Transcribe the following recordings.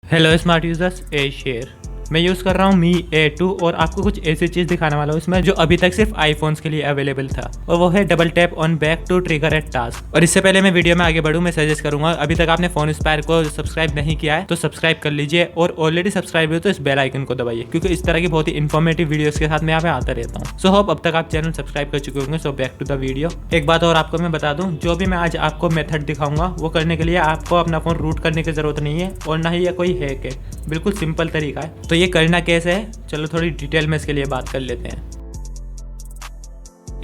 Hello smart users, ए share मैं use कर रहा हूँ मी A2 और आपको कुछ ऐसी चीज़ दिखाने वाला हूँ इसमें जो अभी तक सिर्फ आईफोन्स के लिए अवेलेबल था, और वो है double tap on back to trigger at task. और इससे पहले मैं वीडियो में आगे बढ़ूँ, मैं सजेस्ट करूंगा अभी तक आपने फोन इंस्पायर को सब्सक्राइब नहीं किया है तो सब्सक्राइब कर लीजिए, और ऑलरेडी सब्सक्राइब हो तो इस बेल आइकन को दबाइए, क्योंकि इस तरह की बहुत ही इन्फॉर्मेटिव वीडियोस के साथ मैं यहाँ पे आता रहता हूँ। सो होप अब तक आप चैनल सब्सक्राइब कर चुके होंगे। So back to the video. एक बात और आपको मैं बता दूँ, जो भी मैं आज आपको मेथड दिखाऊंगा वो करने के लिए आपको अपना फोन रूट करने की जरूरत नहीं है, और ना ही ये कोई हैक है, बिल्कुल सिंपल तरीका है। तो ये करना कैसे है, चलो थोड़ी डिटेल में इसके लिए बात कर लेते हैं।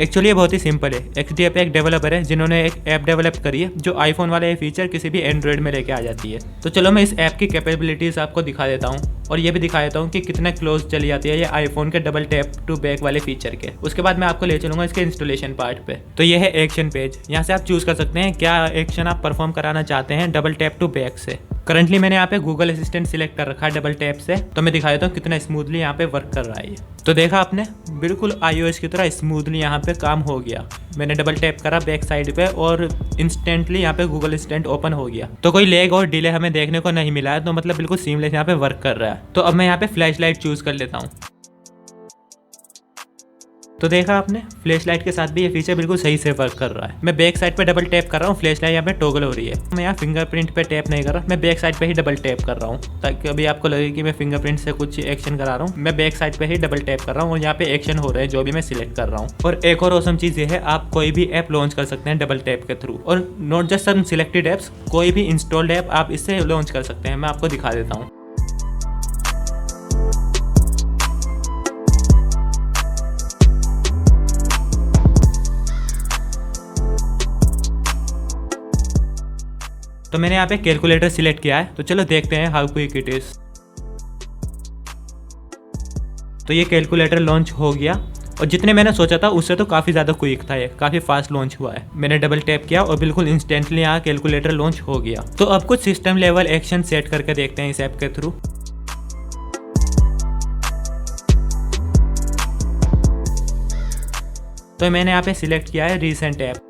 एक्चुअली ये बहुत ही सिंपल है। XDA पे एक डेवलपर है जिन्होंने एक ऐप डेवलप करी है जो आईफोन वाला ये फीचर किसी भी एंड्रॉइड में लेके आ जाती है। तो चलो मैं इस ऐप की कैपेबिलिटीज आपको दिखा देता हूँ, और ये भी दिखा देता हूँ कि कितना क्लोज चली जाती है ये आईफोन के डबल टैप टू बैक वाले फीचर के। उसके बाद मैं आपको ले चलूंगा इसके इंस्टॉलेशन पार्ट पे। तो ये है एक्शन पेज। यहाँ से आप चूज कर सकते हैं क्या एक्शन आप परफॉर्म कराना चाहते हैं डबल टैप टू बैक से। करंटली मैंने यहाँ पे गूगल असिस्टेंट सिलेक्ट कर रखा है डबल टैप से, तो मैं दिखा देता हूँ कितना स्मूथली यहाँ पे वर्क कर रहा है ये। तो देखा आपने, बिल्कुल iOS की तरह स्मूथली यहाँ पे काम हो गया। मैंने डबल टैप करा बैक साइड पे और इंस्टेंटली यहाँ पे गूगल असिस्टेंट ओपन हो गया। तो कोई लैग और डिले हमें देखने को नहीं मिला है, तो मतलब बिल्कुल सीमलेस यहाँ पे वर्क कर रहा है। तो अब मैं यहाँ पे फ्लैश लाइट चूज कर लेता हूँ। तो देखा आपने, फ्लैश लाइट के साथ भी ये फीचर बिल्कुल सही से वर्क कर रहा है। मैं बैक साइड पे डबल टैप कर रहा हूँ, फ्लैश लाइट यहाँ पे टॉगल हो रही है। मैं यहाँ फिंगरप्रिंट पे टैप नहीं कर रहा, मैं बैक साइड पे ही डबल टैप कर रहा हूँ, ताकि अभी आपको लगे कि मैं फिंगरप्रिंट से कुछ एक्शन करा रहा हूँ। मैं बैक साइड पे ही डबल टैप कर रहा हूँ और यहाँ पे एक्शन हो रहे हैं जो भी मैं सिलेक्ट कर रहा हूँ। और एक और औसम चीज़ ये है, आप कोई भी ऐप लॉन्च कर सकते हैं डबल टैप के थ्रू, और not just some selected apps, कोई भी इंस्टॉल्ड ऐप आप इससे लॉन्च कर सकते हैं। मैं आपको दिखा देता हूँ। तो मैंने यहाँ पे कैलकुलेटर सिलेक्ट किया है, तो चलो देखते हैं हाउ क्विक इट इज। तो ये कैलकुलेटर लॉन्च हो गया, और जितने मैंने सोचा था उससे तो काफ़ी ज़्यादा क्विक था, ये काफ़ी फास्ट लॉन्च हुआ है। मैंने डबल टैप किया और बिल्कुल इंस्टेंटली यहाँ कैलकुलेटर लॉन्च हो गया। तो अब कुछ सिस्टम लेवल एक्शन सेट करके देखते हैं इस ऐप के थ्रू। तो मैंने यहाँ पे सिलेक्ट किया है रीसेंट ऐप।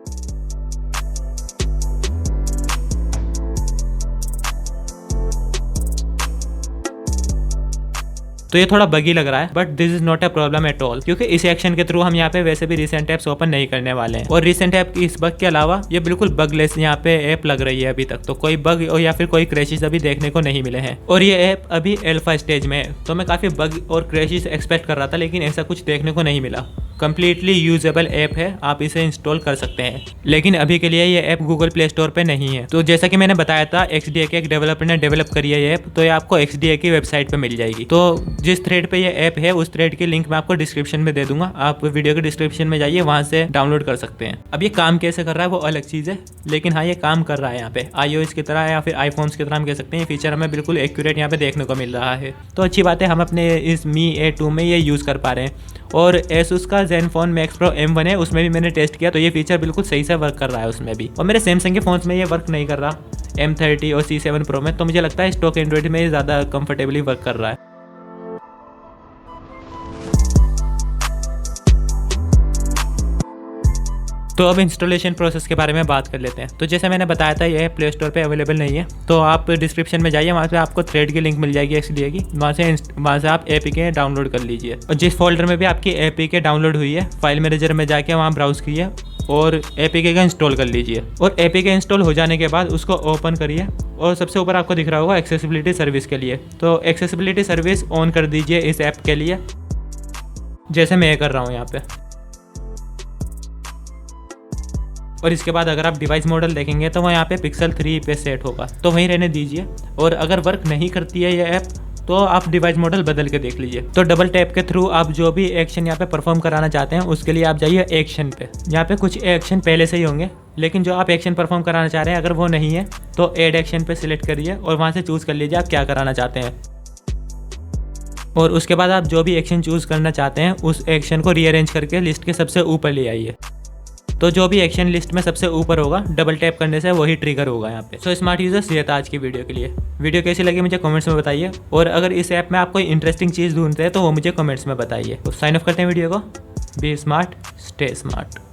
तो ये थोड़ा बगी लग रहा है, but this is not a problem at all, क्योंकि इस एक्शन के थ्रू हम यहाँ पे वैसे भी रिसेंट ऐप्स ओपन नहीं करने वाले हैं। और रिसेंट ऐप की इस बग के अलावा ये बिल्कुल बगलेस यहाँ पे ऐप लग रही है। अभी तक तो कोई बग और या फिर कोई क्रैशेस अभी देखने को नहीं मिले हैं, और ये ऐप अभी अल्फा स्टेज में है। तो मैं काफ़ी बग और क्रैशेस एक्सपेक्ट कर रहा था, लेकिन ऐसा कुछ देखने को नहीं मिला। कंप्लीटली यूजेबल ऐप है, आप इसे इंस्टॉल कर सकते हैं, लेकिन अभी के लिए ये ऐप गूगल प्ले स्टोर पे नहीं है। तो जैसा कि मैंने बताया था, XDA के एक डेवलपर ने डेवलप करी है ये ऐप, तो ये आपको XDA की वेबसाइट पे मिल जाएगी। तो जिस थ्रेड पे ये ऐप है उस थ्रेड की लिंक मैं आपको डिस्क्रिप्शन में दे दूंगा, आप वीडियो के डिस्क्रिप्शन में जाइए, वहाँ से डाउनलोड कर सकते हैं। अब ये काम कैसे कर रहा है वो अलग चीज़ है, लेकिन हाँ ये काम कर रहा है यहाँ पे iOS की तरह या फिर iPhones की तरह हम कह सकते हैं। फीचर हमें बिल्कुल एक्यूरेट यहाँ पे देखने को मिल रहा है, तो अच्छी बात है। हम अपने इस मी A2 में ये यूज़ कर पा रहे हैं। और Asus का Zenfone Max Pro M1 है, उसमें भी मैंने टेस्ट किया, तो ये फीचर बिल्कुल सही से वर्क कर रहा है उसमें भी। और मेरे सैमसंग के फोन्स में ये वर्क नहीं कर रहा, M30 और C7 Pro में। तो मुझे लगता है स्टॉक एंड्रॉइड में ये ज़्यादा कंफर्टेबली वर्क कर रहा है। तो अब इंस्टॉलेशन प्रोसेस के बारे में बात कर लेते हैं। तो जैसे मैंने बताया था ये प्ले स्टोर पे अवेलेबल नहीं है, तो आप डिस्क्रिप्शन में जाइए, वहाँ से आपको थ्रेड की लिंक मिल जाएगी XDA की, वहाँ से आप APK डाउनलोड कर लीजिए। और जिस फोल्डर में भी आपकी APK डाउनलोड हुई है, फाइल मैनेजर में जाके वहाँ ब्राउज कीजिए और APK का इंस्टॉल कर लीजिए। और APK इंस्टॉल हो जाने के बाद उसको ओपन करिए, और सबसे ऊपर आपको दिख रहा होगा एक्सेसिबिलिटी सर्विस के लिए, तो एक्सेसिबिलिटी सर्विस ऑन कर दीजिए इस ऐप के लिए, जैसे मैं कर रहा हूँ यहाँ पे। और इसके बाद अगर आप डिवाइस मॉडल देखेंगे तो वह यहाँ पे Pixel 3 पे सेट होगा, तो वहीं रहने दीजिए। और अगर वर्क नहीं करती है ये ऐप तो आप डिवाइस मॉडल बदल के देख लीजिए। तो डबल टैप के थ्रू आप जो भी एक्शन यहाँ पे परफॉर्म कराना चाहते हैं उसके लिए आप जाइए एक्शन पे। यहाँ पे कुछ एक्शन पहले से ही होंगे, लेकिन जो आप एक्शन परफॉर्म कराना चाह रहे हैं अगर वो नहीं है तो ऐड एक्शन पे सिलेक्ट करिए और वहाँ से चूज़ कर लीजिए आप क्या कराना चाहते हैं। और उसके बाद आप जो भी एक्शन चूज़ करना चाहते हैं उस एक्शन को रीअरेंज करके लिस्ट के सबसे ऊपर ले आइए। तो जो भी एक्शन लिस्ट में सबसे ऊपर होगा डबल टैप करने से वही ट्रिगर होगा यहाँ पे। सो स्मार्ट यूजर्स, ये था आज की वीडियो के लिए। वीडियो कैसी लगी मुझे कमेंट्स में बताइए, और अगर इस ऐप में आप कोई इंटरेस्टिंग चीज़ ढूंढते हैं तो वो मुझे कमेंट्स में बताइए। तो साइन ऑफ करते हैं वीडियो को। Be smart, stay smart.